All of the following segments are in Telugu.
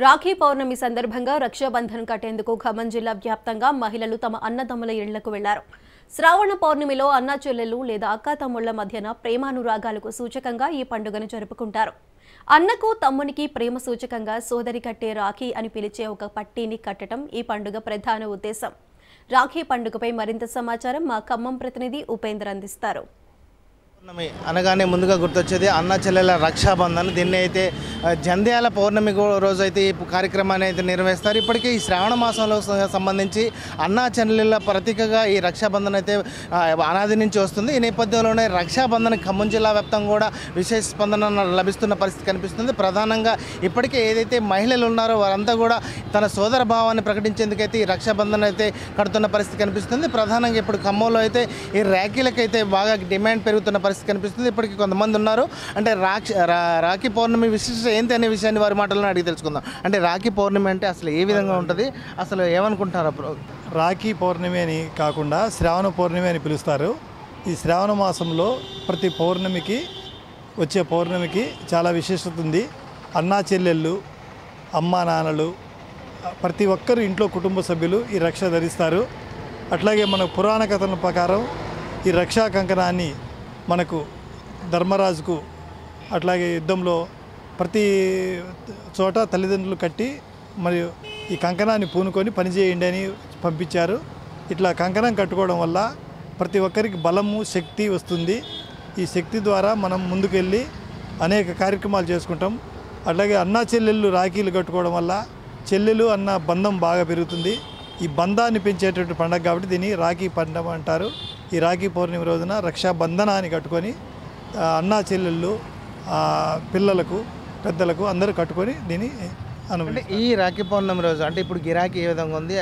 రాఖీ పౌర్ణమి సందర్భంగా రక్షాబంధన్ కట్టేందుకు ఖమ్మం జిల్లా వ్యాప్తంగా మహిళలు తమ అన్నదమ్ముల ఇళ్లకు వెళ్లారు. శ్రావణ పౌర్ణమిలో అన్నా చెల్లెలు లేదా అక్కా తమ్ముళ్ల మధ్యన ప్రేమానురాగాలకు సూచకంగా ఈ పండుగను జరుపుకుంటారు. అన్నకు తమ్మునికి ప్రేమ సూచకంగా సోదరి కట్టే రాఖీ అని పిలిచే ఒక పట్టీని కట్టడం ఈ పండుగ ప్రధాన ఉద్దేశం. రాఖీ పండుగపై మరింత సమాచారం మా ఖమ్మం ప్రతినిధి ఉపేందర్ అందిస్తారు. పౌర్ణమి అనగానే ముందుగా గుర్తొచ్చేది అన్న చెల్లెల రక్షాబంధన్. దీన్ని అయితే జంధ్యాల పౌర్ణమి రోజు అయితే ఈ కార్యక్రమాన్ని అయితే నిర్వహిస్తారు. ఇప్పటికే ఈ శ్రావణ మాసంలో సంబంధించి అన్నా చెల్లెల ప్రతీకగా ఈ రక్షాబంధన్ అయితే అనాది నుంచి వస్తుంది. ఈ నేపథ్యంలోనే రక్షాబంధన్ ఖమ్మం జిల్లా వ్యాప్తంగా కూడా విశేష స్పందన లభిస్తున్న పరిస్థితి కనిపిస్తుంది. ప్రధానంగా ఇప్పటికే ఏదైతే మహిళలు ఉన్నారో వారంతా కూడా తన సోదర భావాన్ని ప్రకటించేందుకైతే ఈ రక్షాబంధన్ అయితే కడుతున్న పరిస్థితి కనిపిస్తుంది. ప్రధానంగా ఇప్పుడు ఖమ్మంలో అయితే ఈ ర్యాకీలకైతే బాగా డిమాండ్ పెరుగుతున్న పరిస్థితి కనిపిస్తుంది. ఇప్పటికీ కొంతమంది ఉన్నారు. అంటే రాఖీ పౌర్ణమి విశిష్టత ఏంటి అనే విషయాన్ని వారి మాటలను అడిగి తెలుసుకుందాం. అంటే రాఖీ పౌర్ణమి అంటే అసలు ఏ విధంగా ఉంటుంది, అసలు ఏమనుకుంటారు? రాఖీ పౌర్ణమి అని కాకుండా శ్రావణ పౌర్ణమి అని పిలుస్తారు. ఈ శ్రావణ మాసంలో ప్రతి పౌర్ణమికి వచ్చే పౌర్ణమికి చాలా విశేషత ఉంది. అన్నా చెల్లెళ్ళు, అమ్మా నాన్నలు, ప్రతి ఒక్కరు ఇంట్లో కుటుంబ సభ్యులు ఈ రక్ష ధరిస్తారు. అట్లాగే మన పురాణ కథల ప్రకారం ఈ రక్షా కంకణాన్ని మనకు ధర్మరాజుకు అట్లాగే యుద్ధంలో ప్రతి చోట తల్లిదండ్రులు కట్టి మరియు ఈ కంకణాన్ని పూనుకొని పనిచేయండి అని పంపించారు. ఇట్లా కంకణం కట్టుకోవడం వల్ల ప్రతి ఒక్కరికి బలము, శక్తి వస్తుంది. ఈ శక్తి ద్వారా మనం ముందుకెళ్ళి అనేక కార్యక్రమాలు చేసుకుంటాం. అట్లాగే అన్నా చెల్లెళ్ళు రాఖీలు కట్టుకోవడం వల్ల చెల్లెలు అన్న బంధం బాగా పెరుగుతుంది. ఈ బంధాన్ని పెంచేటువంటి పండుగ కాబట్టి దీన్ని రాఖీ పండుగ అంటారు. ఈ రాఖీ పౌర్ణమి రోజున రక్షాబంధనాన్ని కట్టుకొని అన్నా చెల్లెళ్ళు, పిల్లలకు, పెద్దలకు అందరూ కట్టుకొని దీన్ని అంటే ఈ రాఖీ పౌర్ణమి రోజు అంటే ఇప్పుడు గిరాకీ ఏ విధంగా ఉంది,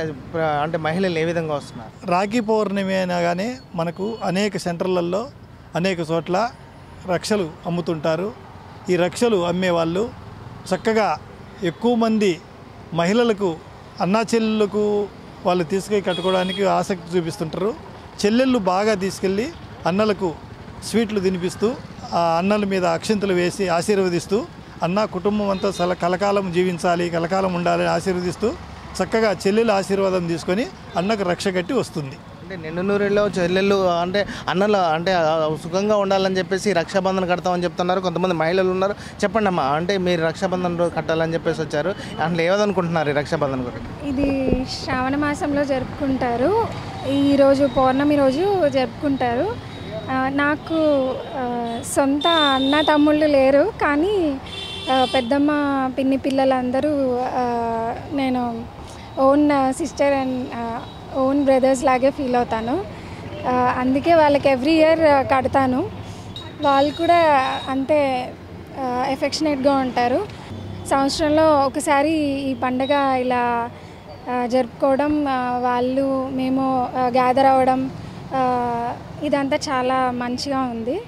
అంటే మహిళలు ఏ విధంగా వస్తున్నారు? రాఖీ పౌర్ణమి అనగానే మనకు అనేక సెంటర్లలో అనేక చోట్ల రక్షలు అమ్ముతుంటారు. ఈ రక్షలు అమ్మేవాళ్ళు చక్కగా ఎక్కువ మంది మహిళలకు, అన్నా చెల్లెళ్ళకు వాళ్ళు తీసుకెళ్ళి కట్టుకోవడానికి ఆసక్తి చూపిస్తుంటారు. చెల్లెళ్ళు బాగా తీసుకెళ్ళి అన్నలకు స్వీట్లు తినిపిస్తూ ఆ అన్నల మీద అక్షింతలు వేసి ఆశీర్వదిస్తూ అన్న కుటుంబం అంతా కలకాలం జీవించాలి, కలకాలం ఉండాలని ఆశీర్వదిస్తూ చక్కగా చెల్లెలు ఆశీర్వాదం తీసుకొని అన్నకు రక్ష కట్టి వస్తుంది. అంటే నిన్నూరులో చెల్లెళ్ళు అంటే అన్నలు అంటే సుఖంగా ఉండాలని చెప్పేసి రక్షాబంధన్ కడతామని చెప్తున్నారు. కొంతమంది మహిళలు ఉన్నారు. చెప్పండి అమ్మా, అంటే మీరు రక్షాబంధన్ కట్టాలని చెప్పేసి వచ్చారు, అందులో ఏమనుకుంటున్నారు? ఈ రక్షాబంధన్ గురించి ఇది శ్రావణ మాసంలో జరుపుకుంటారు. ఈరోజు పౌర్ణమి రోజు జరుపుకుంటారు. నాకు సొంత అన్న తమ్ముళ్ళు లేరు, కానీ పెద్దమ్మ పిన్ని పిల్లలందరూ నేను own sister and own brothers లాగే ఫీల్ అవుతాను. అందుకే వాళ్ళకి ఎవ్రీ ఇయర్ కడతాను. వాళ్ళు కూడా అంతే ఎఫెక్షనేట్గా ఉంటారు. సంవత్సరంలో ఒకసారి ఈ పండగ ఇలా జరుపుకోవడం, వాళ్ళు మేము గ్యాదర్ అవ్వడం, ఇదంతా చాలా మంచిగా ఉంది.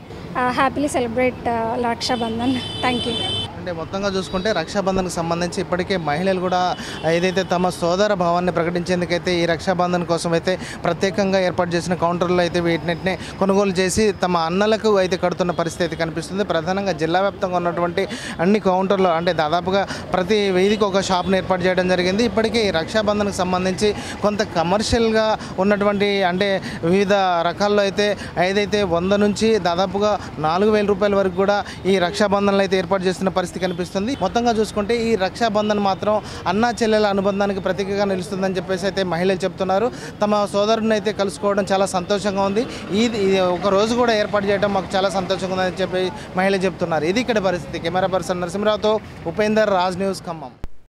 Happily celebrate Rakshabandhan. Thank you. అంటే మొత్తంగా చూసుకుంటే రక్షాబంధన్కి సంబంధించి ఇప్పటికే మహిళలు కూడా ఏదైతే తమ సోదర భావాన్ని ప్రకటించేందుకైతే ఈ రక్షాబంధన్ కోసం అయితే ప్రత్యేకంగా ఏర్పాటు చేసిన కౌంటర్లో అయితే వీటిని కొనుగోలు చేసి తమ అన్నలకు అయితే కడుతున్న పరిస్థితి అయితే కనిపిస్తుంది. ప్రధానంగా జిల్లా వ్యాప్తంగా ఉన్నటువంటి అన్ని కౌంటర్లు అంటే దాదాపుగా ప్రతి వీధికి ఒక షాప్ను ఏర్పాటు చేయడం జరిగింది. ఇప్పటికే ఈ రక్షాబంధన్కి సంబంధించి కొంత కమర్షియల్గా ఉన్నటువంటి అంటే వివిధ రకాల్లో అయితే ఏదైతే 100 నుంచి దాదాపుగా 4,000 రూపాయల వరకు కూడా ఈ రక్షాబంధన్లు అయితే ఏర్పాటు చేస్తున్న పరిస్థితి కనిపిస్తుంది. మొత్తంగా చూసుకుంటే ఈ రక్షాబంధన్ మాత్రం అన్నా చెల్లెల అనుబంధానికి ప్రతీకగా నిలుస్తుందని చెప్పేసి అయితే మహిళలు చెప్తున్నారు. తమ సోదరుని అయితే కలుసుకోవడం చాలా సంతోషంగా ఉంది. ఇది ఒక రోజు కూడా ఏర్పాటు చేయడం మాకు చాలా సంతోషంగా ఉందని చెప్పి మహిళలు చెప్తున్నారు. ఇది ఇక్కడ పరిస్థితి. కెమెరా పర్సన్ నరసింహరావుతో ఉపేందర్, రాజ్ న్యూస్, ఖమ్మం.